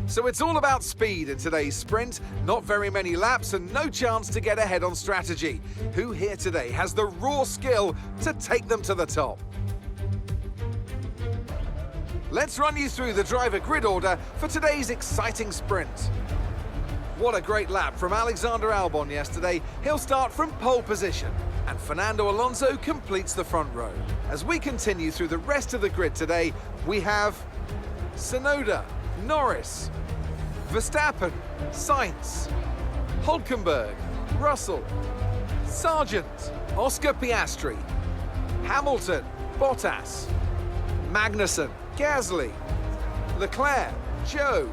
So it's all about speed in today's sprint, not very many laps and no chance to get ahead on strategy. Who here today has the raw skill to take them to the top? Let's run you through the driver grid order for today's exciting sprint. What a great lap from Alexander Albon yesterday. He'll start from pole position, and Fernando Alonso completes the front row. As we continue through the rest of the grid today, we have Tsunoda, Norris, Verstappen, Sainz, Hülkenberg, Russell, Sargent, Oscar Piastri, Hamilton, Bottas, Magnussen, Gasly, Leclerc, Zhou,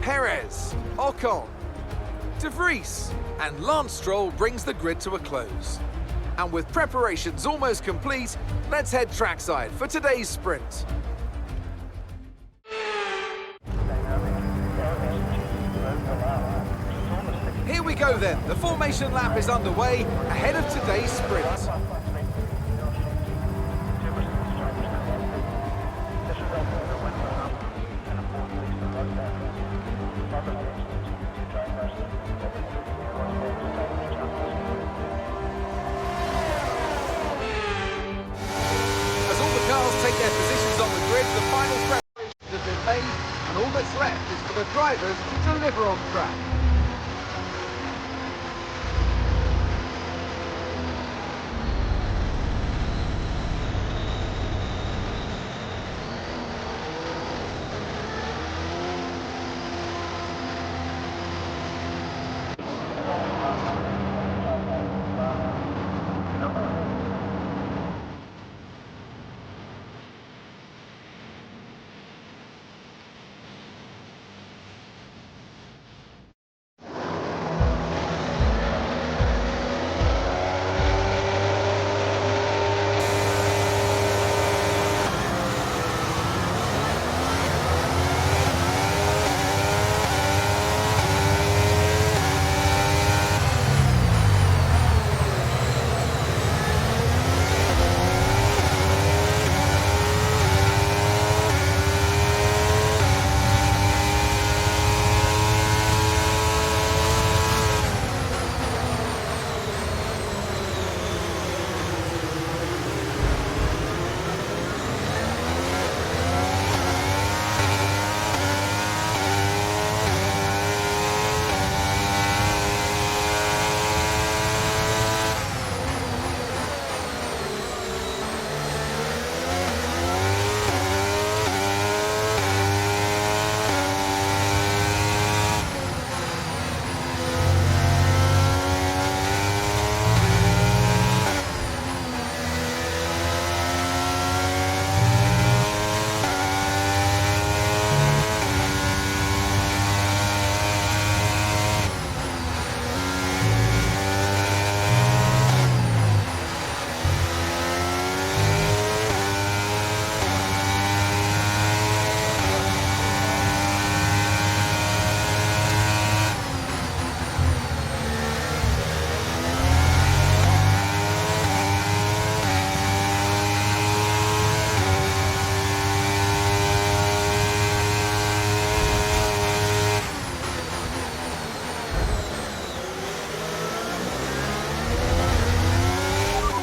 Perez, Ocon, De Vries, and Lance Stroll brings the grid to a close. And with preparations almost complete, let's head trackside for today's sprint. Here we go then, the formation lap is underway ahead of today's sprint. Take their positions on the grid, the final preparations have been made, and all that's left is for the drivers to deliver on track.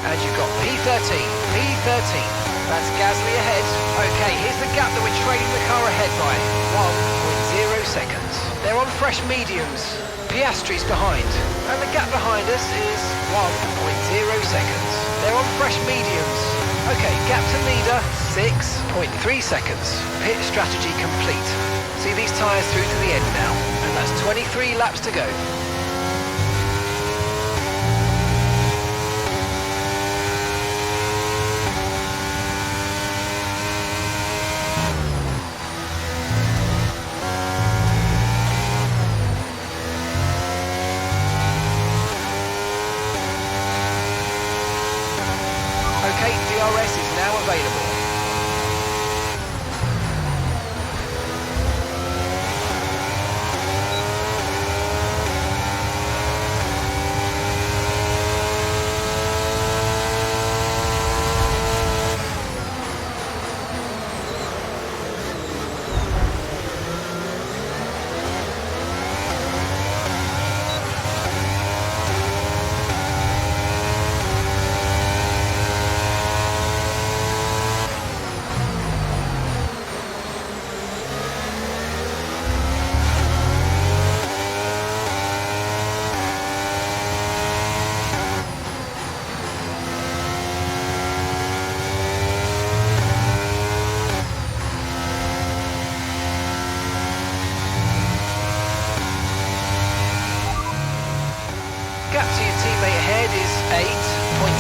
And you've got P13, that's Gasly ahead. Okay, here's the gap that we're trailing the car ahead by, 1.0 seconds. They're on fresh mediums, Piastri's behind, and the gap behind us is 1.0 seconds. They're on fresh mediums. Okay, gap to leader, 6.3 seconds. Pit strategy complete. See these tyres through to the end now, and that's 23 laps to go. Okay, DRS is now available.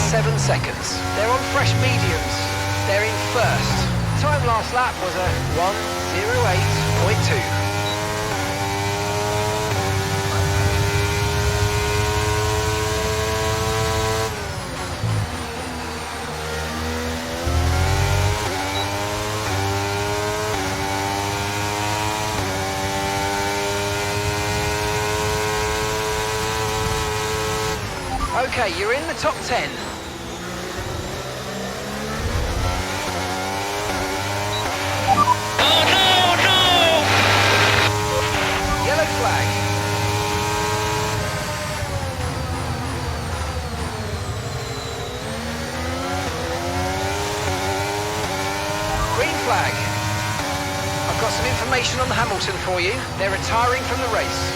7 seconds. They're on fresh mediums. They're in first. Time last lap was a 1:08.2. Okay, you're in the top 10. Oh no! Yellow flag. Green flag. I've got some information on Hamilton for you. They're retiring from the race.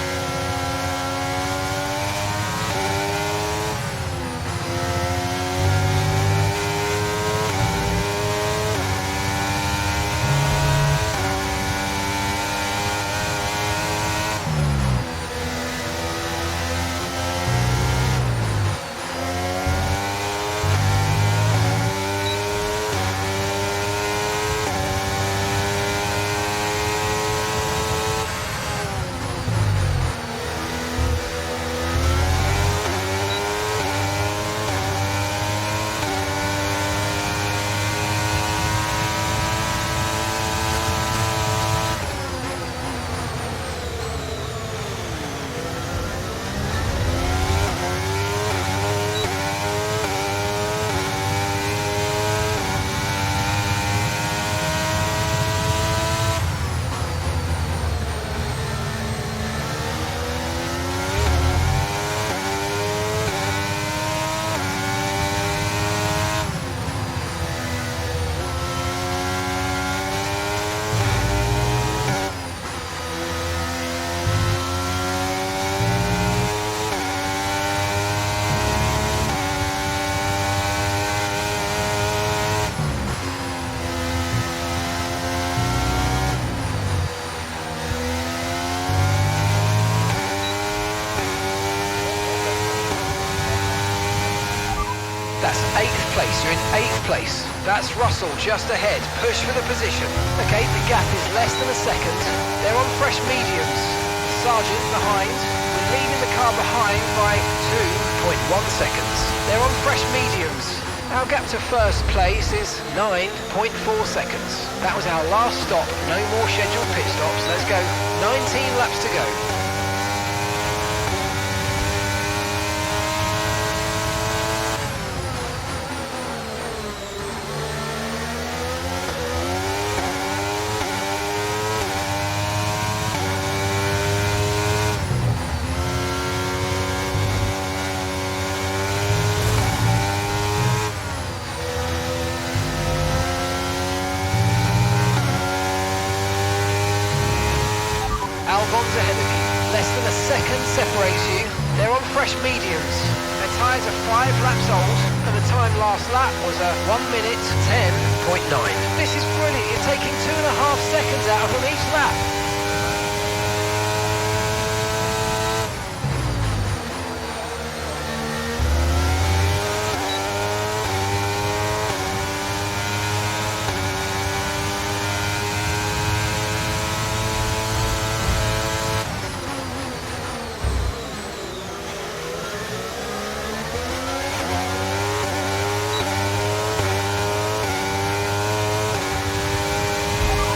That's 8th place, you're in 8th place. That's Russell just ahead, push for the position. Okay, the gap is less than a second. They're on fresh mediums. Sargent behind, we're leaving the car behind by 2.1 seconds. They're on fresh mediums. Our gap to first place is 9.4 seconds. That was our last stop, no more scheduled pit stops. Let's go, 19 laps to go. Albon's ahead of you. Less than a second separates you. They're on fresh mediums. Their tyres are 5 laps old, and the time last lap was a 1:10.9. This is brilliant. You're taking 2.5 seconds out of them each lap.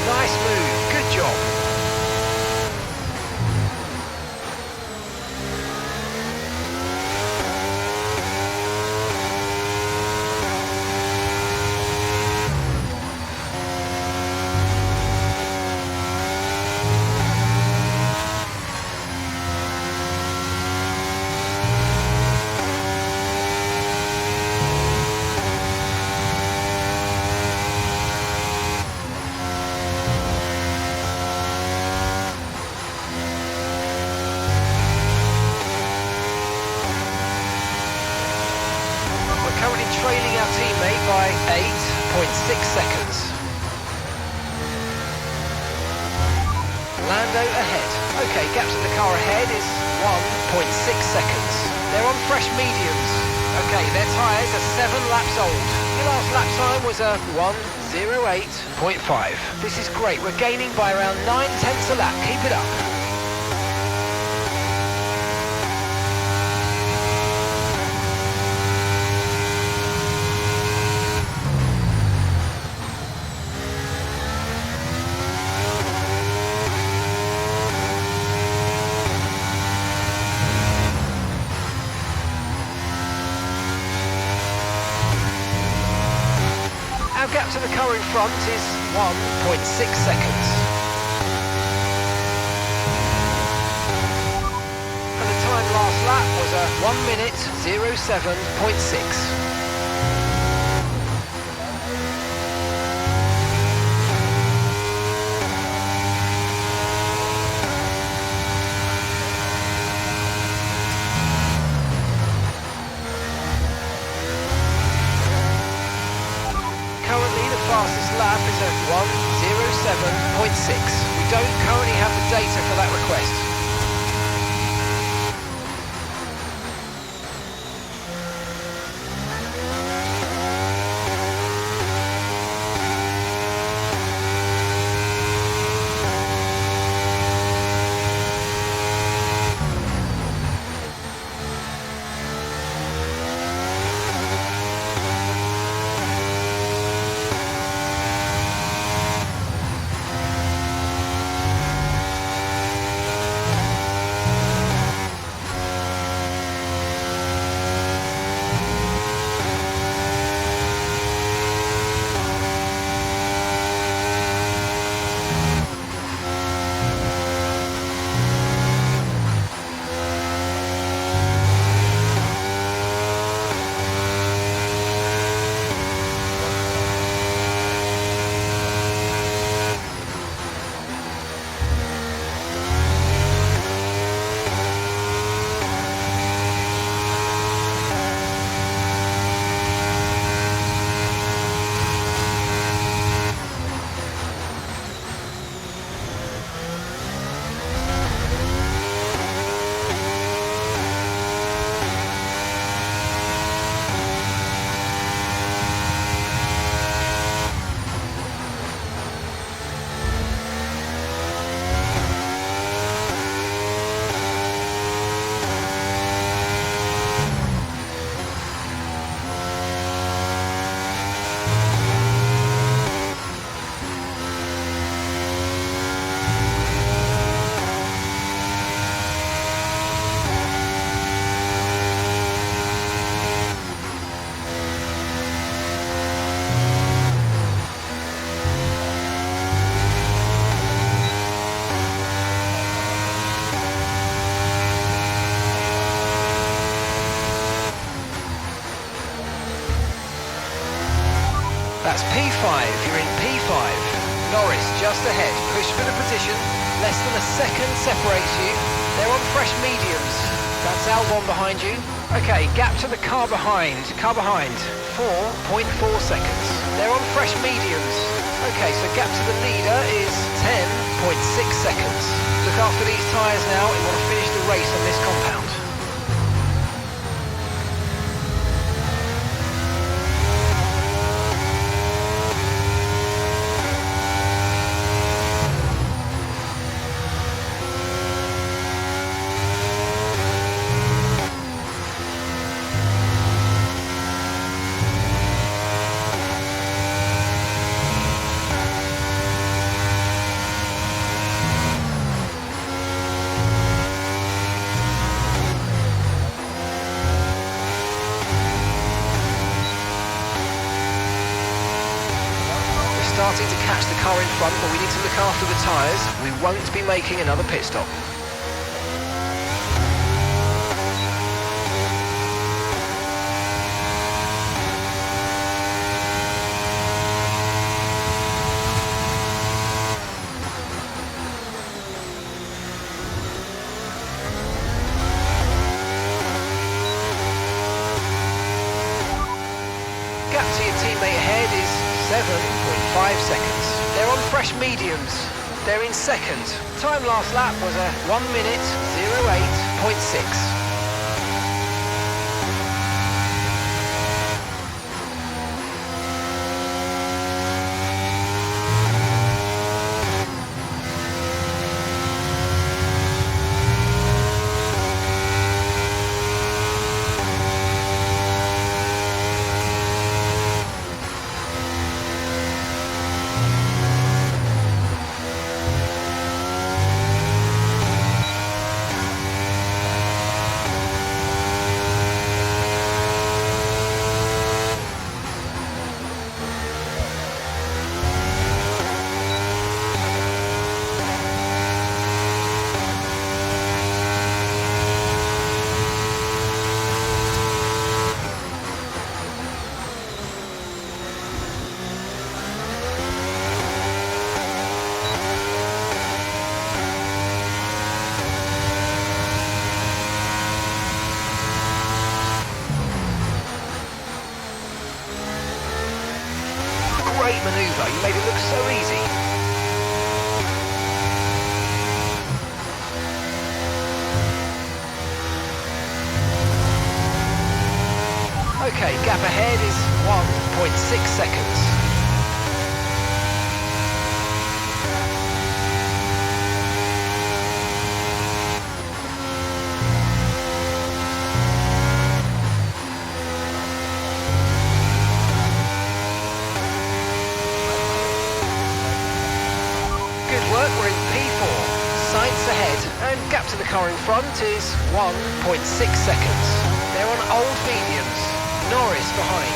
Nice move, good job. Currently trailing our teammate by 8.6 seconds. Lando ahead. Okay, gap to the car ahead is 1.6 seconds. They're on fresh mediums. Okay, their tyres are 7 laps old. Your last lap time was a 1:08.5. This is great. We're gaining by around 9/10 a lap. Keep it up. Our gap to the car in front is 1.6 seconds. And the time last lap was a 1:07.6. Currently, the fastest lap is at 1:07.6. We don't currently have the data for that request. That's P5, you're in P5. Norris just ahead, push for the position. Less than a second separates you. They're on fresh mediums. That's Albon behind you. Okay, gap to the car behind. 4.4 seconds. They're on fresh mediums. Okay, so gap to the leader is 10.6 seconds. Look after these tyres now. We want to finish the race on this compound. Starting to catch the car in front, but we need to look after the tyres. We won't be making another pit stop. Gap to your teammate ahead is 7.5 seconds. They're on fresh mediums. They're in second. Time last lap was a 1:08.6. Okay, gap ahead is 1.6 seconds. Good work, we're in P4. Sainz ahead, and gap to the car in front is 1.6 seconds. They're on old mediums. Norris behind.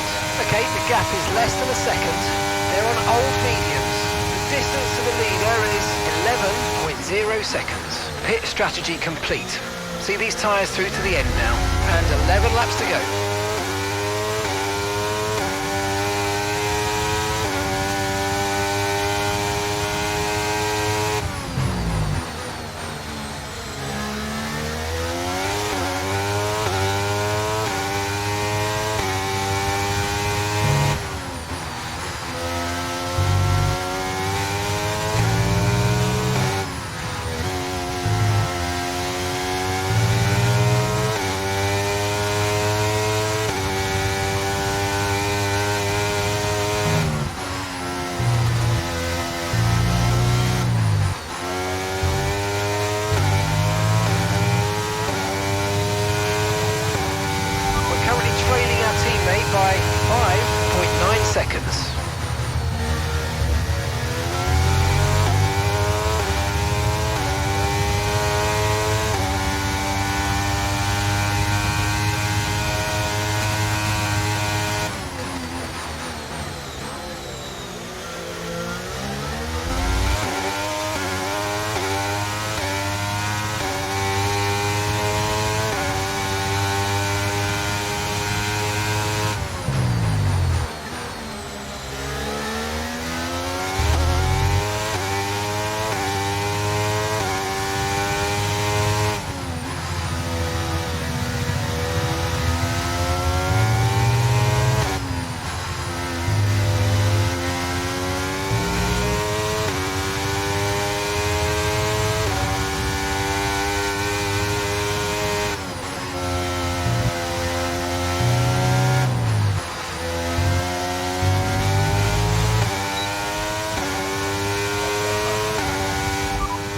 Okay, the gap is less than a second. They're on old mediums. The distance to the leader is 11.0 seconds. Pit strategy complete. See these tyres through to the end now. And 11 laps to go. By 5.9 seconds.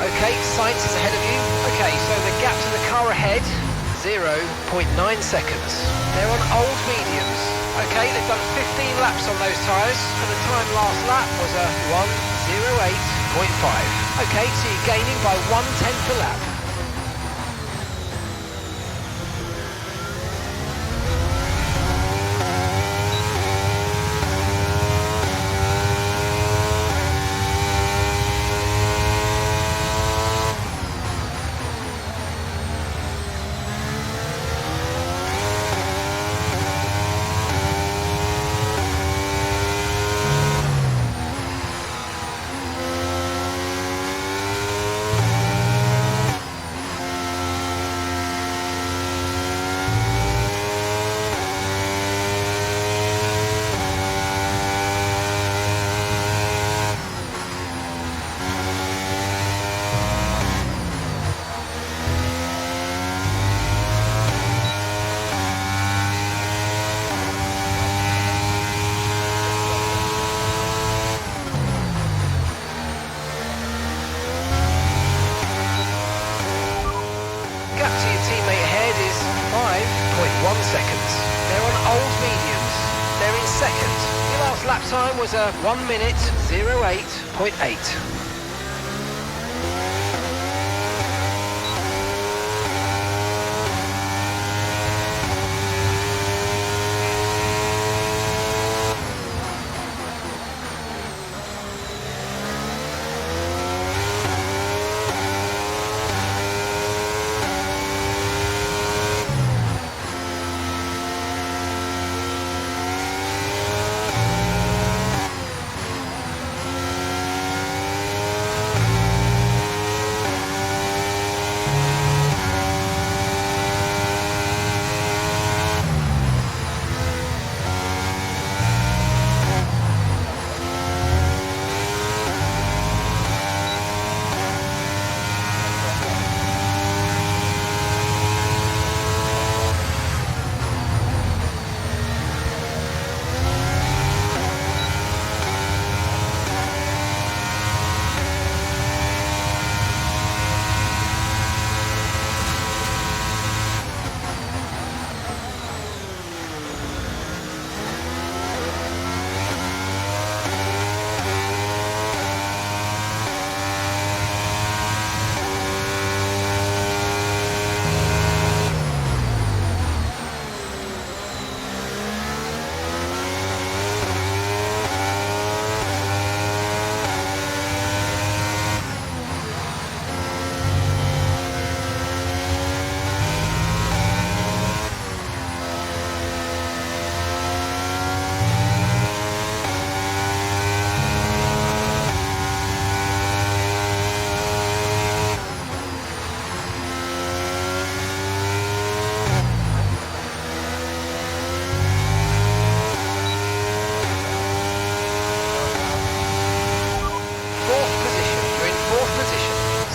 Okay, Sainz is ahead of you. Okay, so the gap to the car ahead, 0.9 seconds. They're on old mediums. Okay, they've done 15 laps on those tyres, and the time last lap was a 1:08.5. Okay, so you're gaining by 1/10 a lap. Teammate ahead is 5.1 seconds. They're on old mediums. They're in second. Your last lap time was a 1:08.8.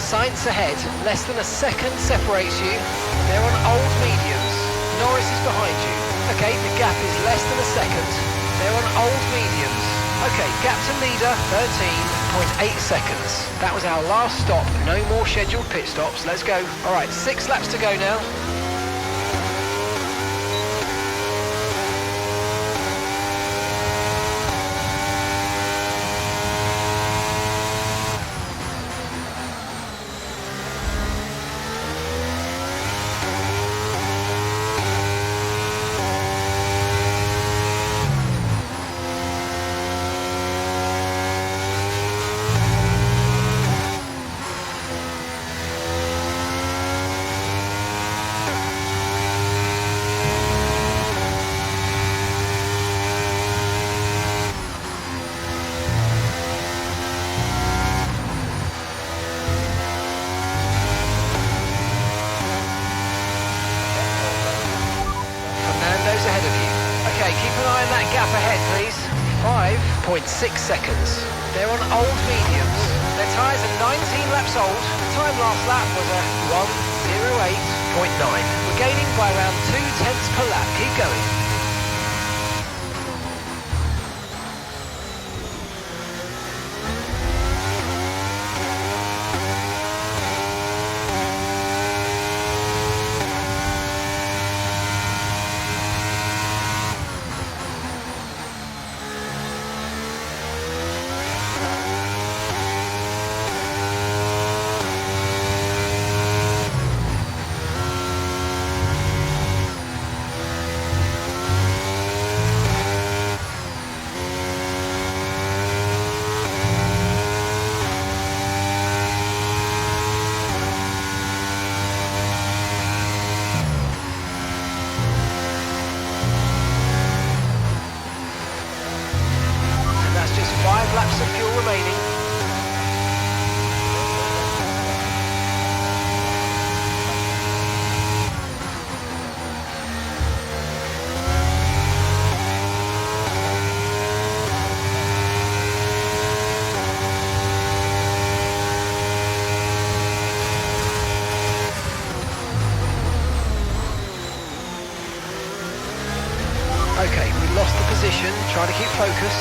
Sainz ahead, less than a second separates you. They're on old mediums. Norris is behind you. Okay, the gap is less than a second. They're on old mediums. Okay, gap to leader, 13.8 seconds. That was our last stop. No more scheduled pit stops. Let's go. All right, 6 laps to go now. Ahead of you. Okay, keep an eye on that gap ahead, please. 5.6 seconds. They're on old mediums. Their tyres are 19 laps old. The time last lap was a 1:08.9. We're gaining by around 0.2 per lap. Keep going. Laps of fuel remaining. Okay, we lost the position. Try to keep focus.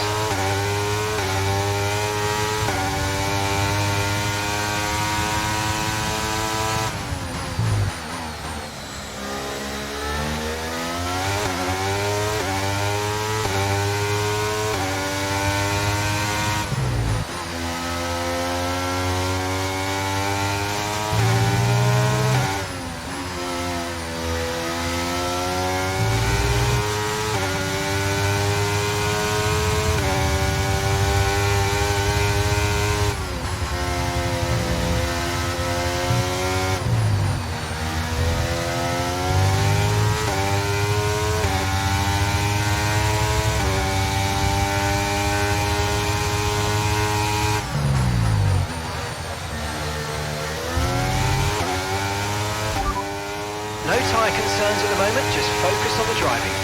No tyre concerns at the moment, just focus on the driving.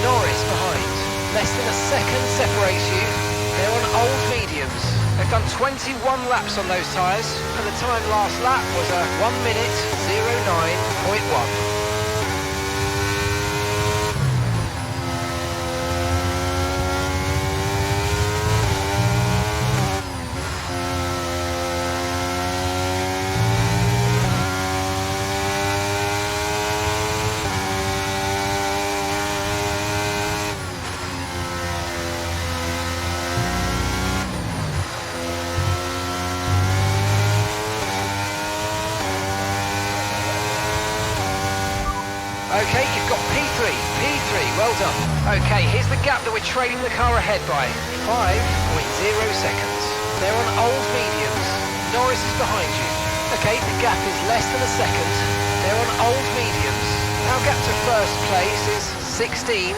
Norris behind. Less than a second separates you. They're on old mediums. They've done 21 laps on those tyres, and the time last lap was a 1:09.1. Okay, you've got P3, well done. Okay, here's the gap that we're trailing the car ahead by, 5.0 seconds. They're on old mediums. Norris is behind you. Okay, the gap is less than a second. They're on old mediums. Our gap to first place is 16.1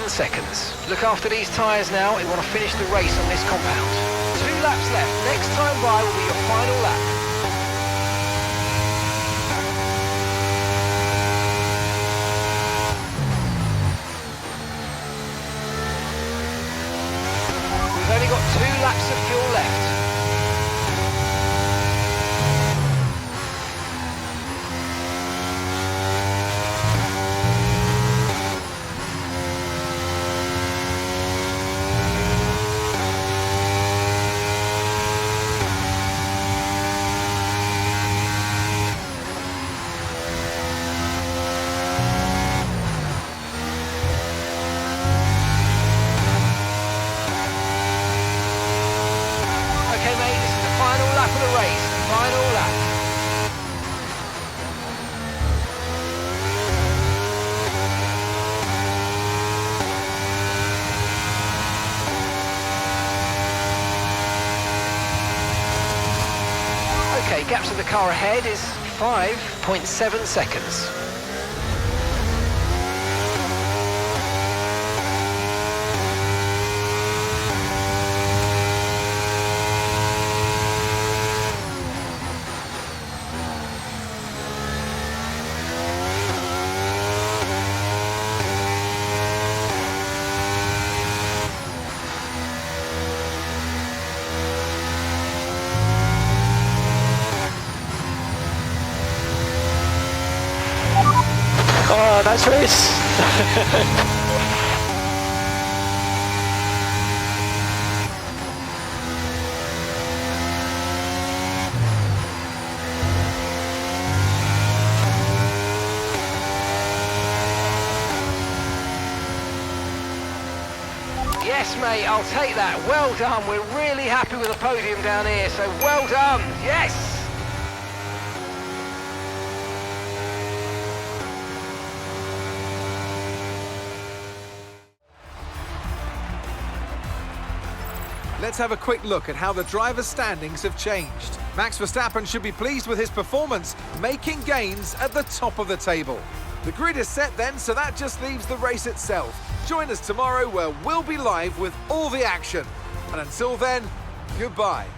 seconds. Look after these tyres now. We want to finish the race on this compound. 2 laps left. Next time by will be your final lap. Okay, gap to the car ahead is 5.7 seconds. Oh, nice race! Yes, mate, I'll take that. Well done. We're really happy with the podium down here, so well done. Yes! Let's have a quick look at how the drivers' standings have changed. Max Verstappen should be pleased with his performance, making gains at the top of the table. The grid is set then, so that just leaves the race itself. Join us tomorrow where we'll be live with all the action. And until then, goodbye.